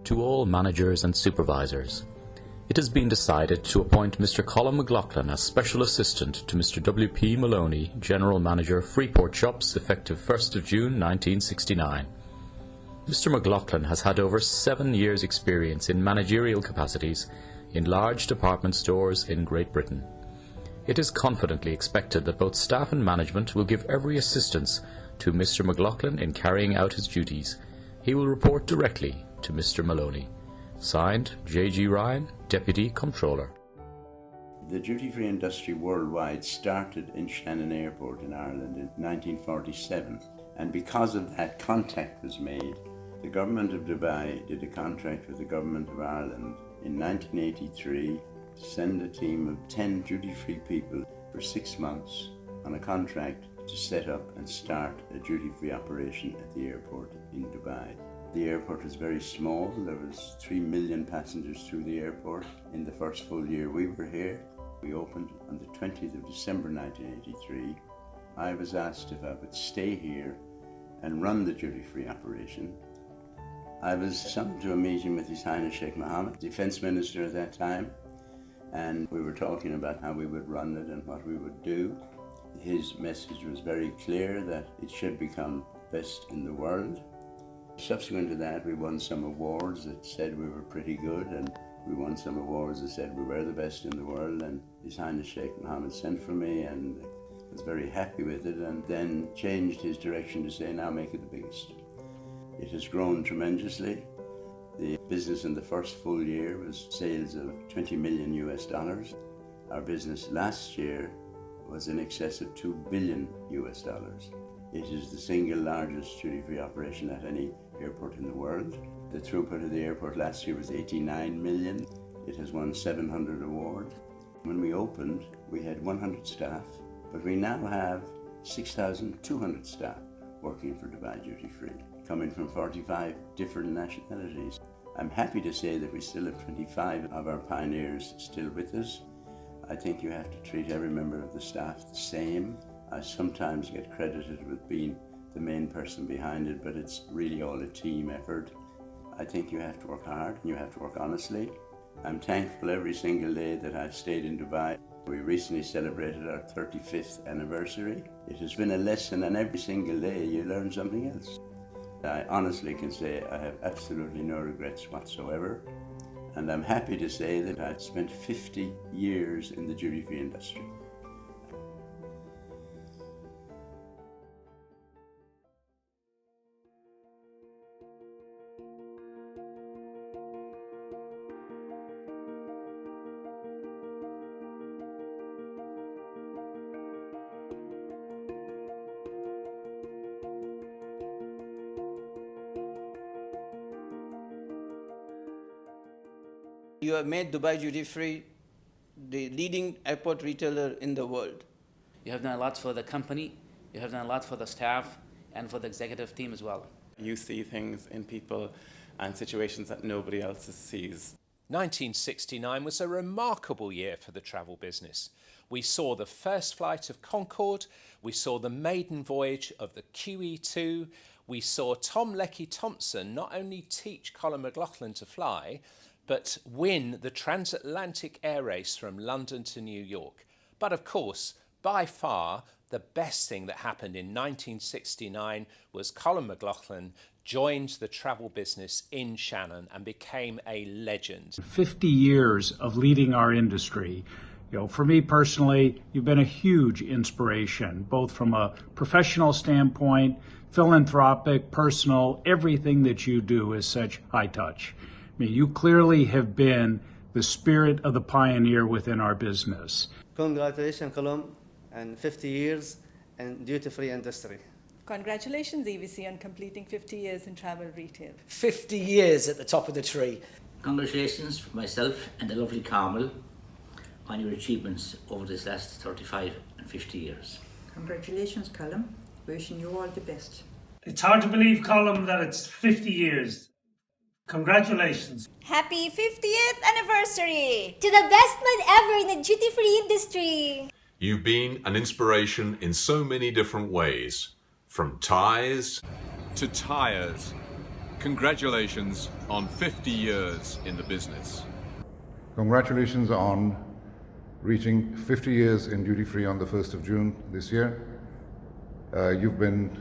To all managers and supervisors, it has been decided to appoint Mr. Colm McLoughlin as Special Assistant to Mr. W.P. Maloney, General Manager, Freeport Shops, effective 1st of June 1969. Mr. McLoughlin has had over 7 years' experience in managerial capacities in large department stores in Great Britain. It is confidently expected that both staff and management will give every assistance to Mr. McLoughlin in carrying out his duties. He will report directly to Mr. Maloney. Signed, J.G. Ryan, Deputy Comptroller. The duty-free industry worldwide started in Shannon Airport in Ireland in 1947, and because of that, contact was made. The government of Dubai did a contract with the government of Ireland in 1983 to send a team of 10 duty-free people for 6 months on a contract to set up and start a duty-free operation at the airport in Dubai. The airport was very small. There was 3 million passengers through the airport in the first full year we were here. We opened on the 20th of December 1983. I was asked if I would stay here and run the duty-free operation. I was summoned to a meeting with His Highness Sheikh Mohammed, Defence Minister at that time, and we were talking about how we would run it and what we would do. His message was very clear that it should become best in the world. Subsequent to that, we won some awards that said we were pretty good, and we won some awards that said we were the best in the world, and His Highness Sheikh Mohammed sent for me and was very happy with it, and then changed his direction to say, now make it the biggest. It has grown tremendously. The business in the first full year was sales of $20 million US. Our business last year was in excess of $2 billion US. It is the single largest duty-free operation at any airport in the world. The throughput of the airport last year was 89 million. It has won 700 awards. When we opened, we had 100 staff, but we now have 6,200 staff working for Dubai Duty Free, coming from 45 different nationalities. I'm happy to say that we still have 25 of our pioneers still with us. I think you have to treat every member of the staff the same. I sometimes get credited with being the main person behind it, but it's really all a team effort. I think you have to work hard and you have to work honestly. I'm thankful every single day that I've stayed in Dubai. We recently celebrated our 35th anniversary. It has been a lesson, and every single day you learn something else. I honestly can say I have absolutely no regrets whatsoever, and I'm happy to say that I've spent 50 years in the duty-free industry. You have made Dubai Duty Free the leading airport retailer in the world. You have done a lot for the company, you have done a lot for the staff, and for the executive team as well. You see things in people and situations that nobody else sees. 1969 was a remarkable year for the travel business. We saw the first flight of Concorde, we saw the maiden voyage of the QE2, we saw Tom Leckie Thompson not only teach Colm McLoughlin to fly, but win the transatlantic air race from London to New York. But of course, by far, the best thing that happened in 1969 was Colm McLoughlin joined the travel business in Shannon and became a legend. 50 years of leading our industry. You know, for me personally, you've been a huge inspiration, both from a professional standpoint, philanthropic, personal. Everything that you do is such high touch. I mean, you clearly have been the spirit of the pioneer within our business. Congratulations, Colm, and 50 years in duty-free industry. Congratulations, EVC, on completing 50 years in travel retail. 50 years at the top of the tree. Congratulations for myself and the lovely Carmel on your achievements over this last 35 and 50 years. Congratulations, Colm. Wishing you all the best. It's hard to believe, Colm, that it's 50 years. Congratulations. Happy 50th anniversary to the best man ever in the duty-free industry. You've been an inspiration in so many different ways, from ties to tires, Congratulations on 50 years in the business. Congratulations on reaching 50 years in duty-free on the 1st of June this year. You've been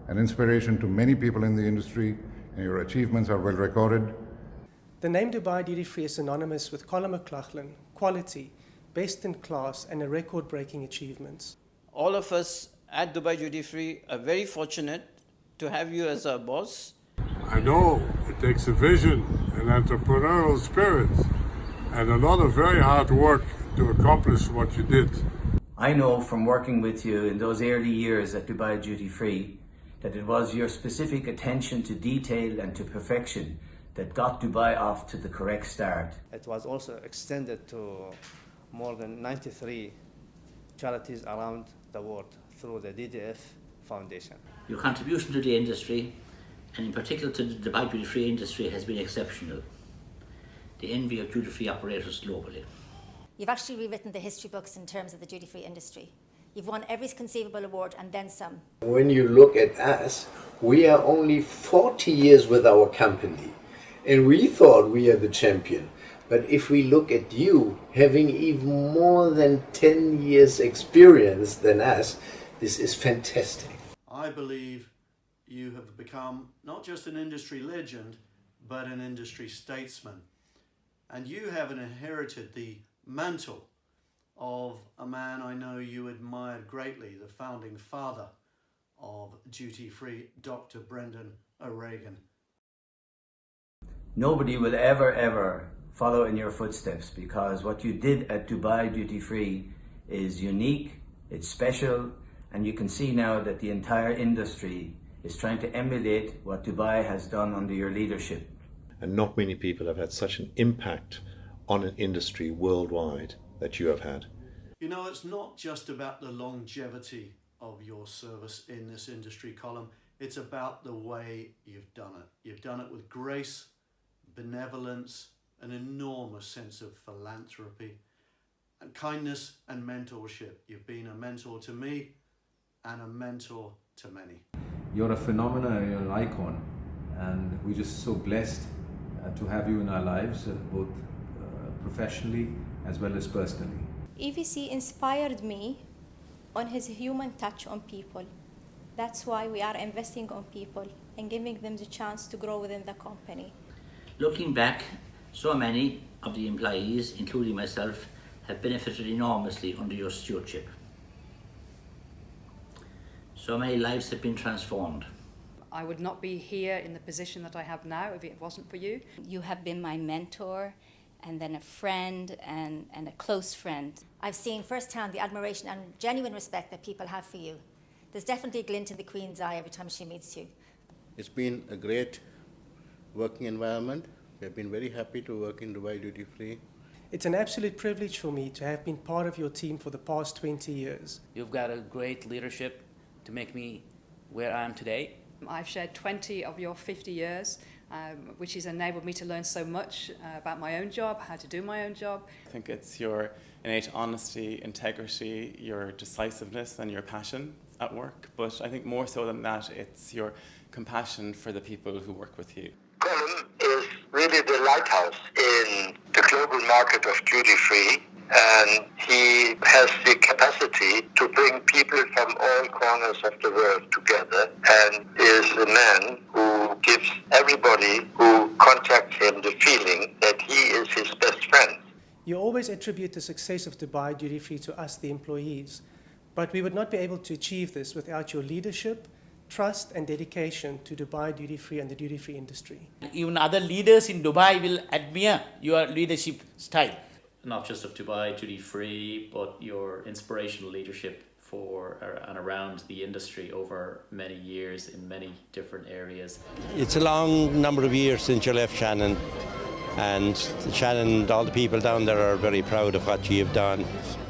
an inspiration to many people in the industry, and your achievements are well recorded. The name Dubai Duty Free is synonymous with Colm McLoughlin, quality, best in class, and a record-breaking achievements. All of us at Dubai Duty Free are very fortunate to have you as our boss. I know it takes a vision, an entrepreneurial spirit, and a lot of very hard work to accomplish what you did. I know from working with you in those early years at Dubai Duty Free that it was your specific attention to detail and to perfection that got Dubai off to the correct start. It was also extended to more than 93 charities around the world through the DDF Foundation. Your contribution to the industry, and in particular to the Dubai Duty Free industry, has been exceptional. The envy of duty-free operators globally. You've actually rewritten the history books in terms of the duty-free industry. You've won every conceivable award and then some. When you look at us, we are only 40 years with our company, and we thought we are the champion. But if we look at you, having even more than 10 years experience than us, this is fantastic. I believe you have become not just an industry legend, but an industry statesman. And you have inherited the mantle of a man I know you admired greatly, the founding father of Duty Free, Dr. Brendan O'Regan. Nobody will ever follow in your footsteps, because what you did at Dubai Duty Free is unique, it's special, and you can see now that the entire industry is trying to emulate what Dubai has done under your leadership. And not many people have had such an impact on an industry worldwide that you have had. You know, it's not just about the longevity of your service in this industry, Colm. It's about the way you've done it. You've done it with grace, benevolence, an enormous sense of philanthropy, and kindness and mentorship. You've been a mentor to me and a mentor to many. You're a phenomenon, you're an icon, and we're just so blessed to have you in our lives, both professionally as well as personally. EVC inspired me on his human touch on people. That's why we are investing on people and giving them the chance to grow within the company. Looking back, so many of the employees, including myself, have benefited enormously under your stewardship. So many lives have been transformed. I would not be here in the position that I have now if it wasn't for you. You have been my mentor, and then a friend, and a close friend. I've seen firsthand the admiration and genuine respect that people have for you. There's definitely a glint in the Queen's eye every time she meets you. It's been a great working environment. We've been very happy to work in Dubai Duty Free. It's an absolute privilege for me to have been part of your team for the past 20 years. You've got a great leadership to make me where I am today. I've shared 20 of your 50 years, which has enabled me to learn so much about my own job, how to do my own job. I think it's your innate honesty, integrity, your decisiveness and your passion at work. But I think more so than that, it's your compassion for the people who work with you. Colm is really the lighthouse in the global market of duty-free, and he has the capacity to bring people from all corners of the world together, and is a man who gives everybody who contacts him the feeling that he is his best friend. You always attribute the success of Dubai Duty Free to us, the employees, but we would not be able to achieve this without your leadership, trust and dedication to Dubai Duty Free and the duty free industry. Even other leaders in Dubai will admire your leadership style. Not just of Dubai Duty Free, but your inspirational leadership for and around the industry over many years in many different areas. It's a long number of years since you left, Shannon, and Shannon and all the people down there are very proud of what you've done.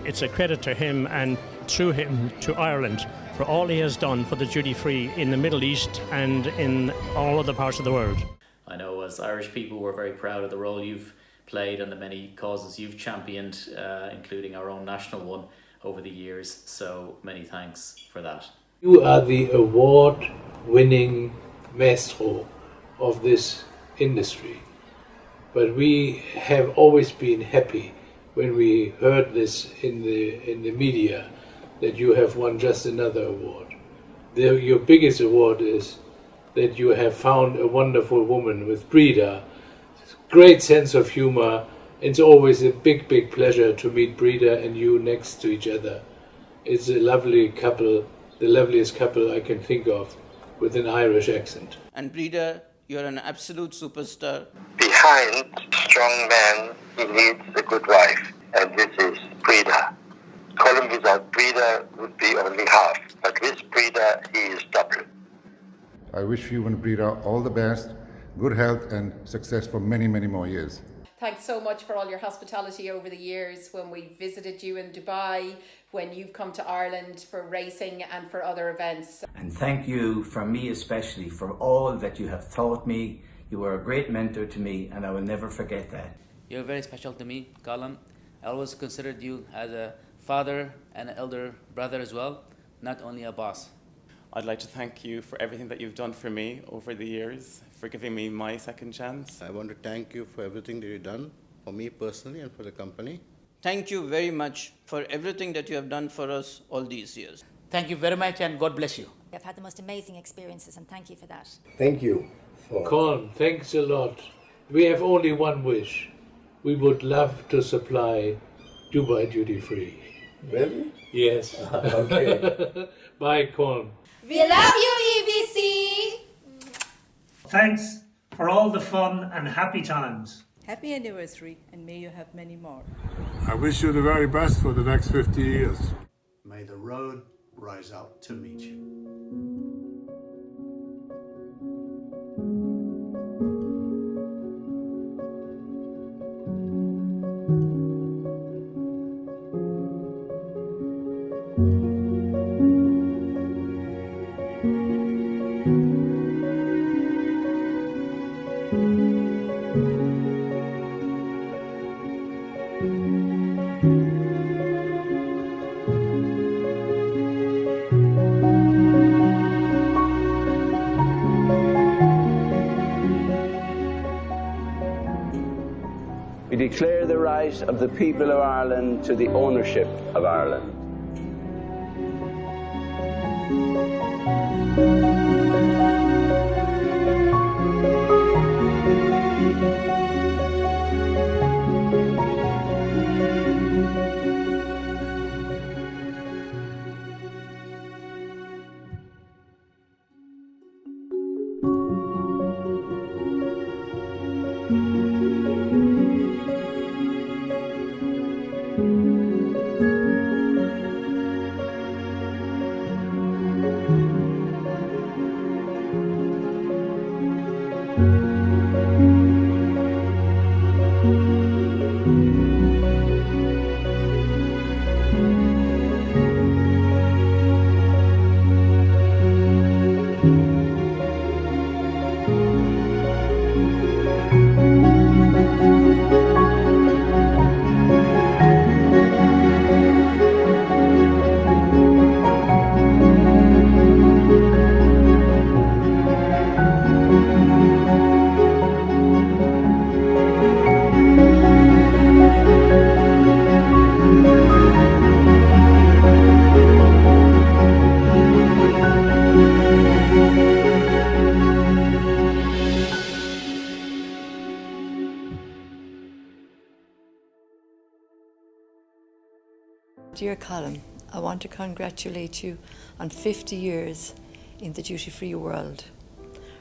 It's a credit to him and through him to Ireland for all he has done for the duty free in the Middle East and in all other parts of the world. I know as Irish people we're very proud of the role you've played and the many causes you've championed, including our own national one over the years, so many thanks for that. You are the award-winning maestro of this industry. But we have always been happy when we heard this in the media, that you have won just another award. Your biggest award is that you have found a wonderful woman with Breda, great sense of humor. It's always a big, big pleasure to meet Breda and you next to each other. It's a lovely couple, the loveliest couple I can think of, with an Irish accent. And Breda, you're an absolute superstar. Behind a strong man, he needs a good wife, and this is Breda. Colm without Breda would be only half, but with Breda, he is double. I wish you and Breda all the best, good health and success for many, many more years. Thanks so much for all your hospitality over the years when we visited you in Dubai, when you've come to Ireland for racing and for other events. And thank you, from me especially, for all that you have taught me. You were a great mentor to me, and I will never forget that. You're very special to me, Colm. I always considered you as a father and an elder brother as well, not only a boss. I'd like to thank you for everything that you've done for me over the years, for giving me my second chance. I want to thank you for everything that you've done for me personally and for the company. Thank you very much for everything that you have done for us all these years. Thank you very much and God bless you. I've had the most amazing experiences and thank you for that. Thank you. Colm, thanks a lot. We have only one wish. We would love to supply Dubai duty free. Really? Yes. Okay. Bye, Colm. We love you, EVC! Thanks for all the fun and happy times. Happy anniversary, and may you have many more. I wish you the very best for the next 50 years. May the road rise up to meet you. We declare the right of the people of Ireland to the ownership of Ireland. Dear Colm, I want to congratulate you on 50 years in the duty-free world.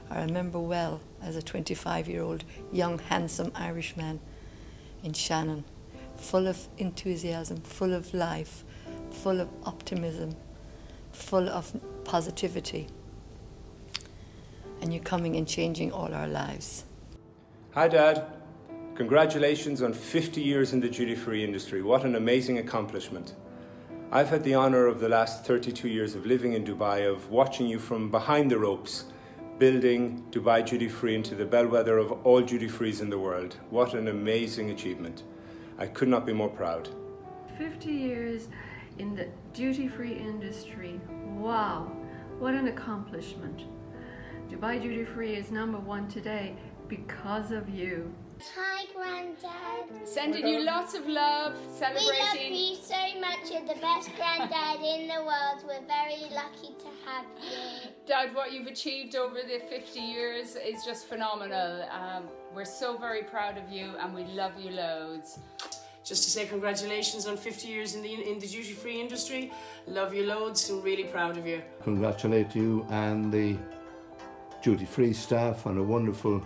I remember well as a 25-year-old young, handsome Irishman in Shannon, full of enthusiasm, full of life, full of optimism, full of positivity. And you're coming and changing all our lives. Hi, Dad. Congratulations on 50 years in the duty-free industry. What an amazing accomplishment. I've had the honour of the last 32 years of living in Dubai, of watching you from behind the ropes, building Dubai duty-free into the bellwether of all duty-frees in the world. What an amazing achievement. I could not be more proud. 50 years in the duty-free industry. Wow, what an accomplishment. Dubai Duty Free is #1 today because of you. Hi, Grandad. Sending you lots of love, celebrating. We love you so much. You're the best Grandad in the world. We're very lucky to have you. Dad, what you've achieved over the 50 years is just phenomenal. We're so very proud of you and we love you loads. Just to say congratulations on 50 years in the duty-free industry. Love you loads and really proud of you. Congratulate you and the duty-free staff on a wonderful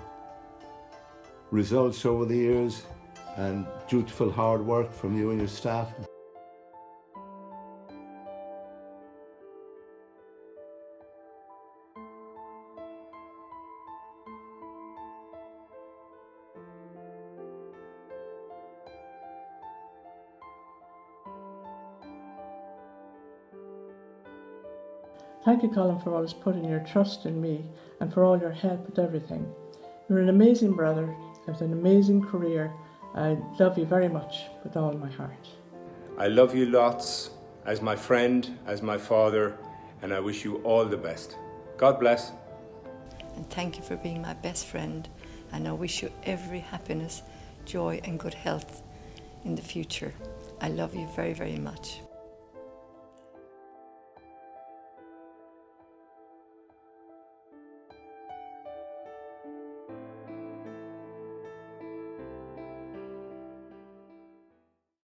results over the years and dutiful hard work from you and your staff. Thank you, Colm, for always putting your trust in me and for all your help with everything. You're an amazing brother, have an amazing career. I love you very much with all my heart. I love you lots, as my friend, as my father, and I wish you all the best. God bless. And thank you for being my best friend, and I wish you every happiness, joy and good health in the future. I love you very, very much.